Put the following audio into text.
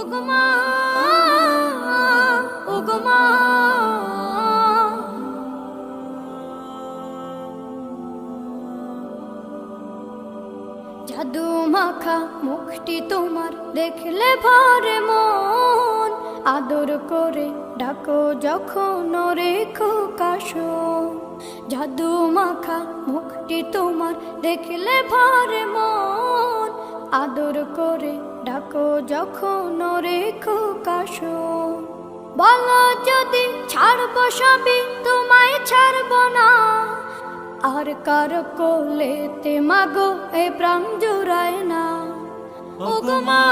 ওগো মা, ওগো মা। জাদু মাখা মুখটি তোমার দেখলে ভরে মন, আদর করে ডাকো যখন রেখো কাশো। জাদু মাখা মুখটি তোমার দেখলে ভরে মন, আদর করে ডাকো যখন রেখো কাশো। বলো যদি ছাড়বো সবই তোমায় ছাড়বো না, আর কার কোলেতে মাগো এ প্রাণ জুড়ায় না। ওগো মা,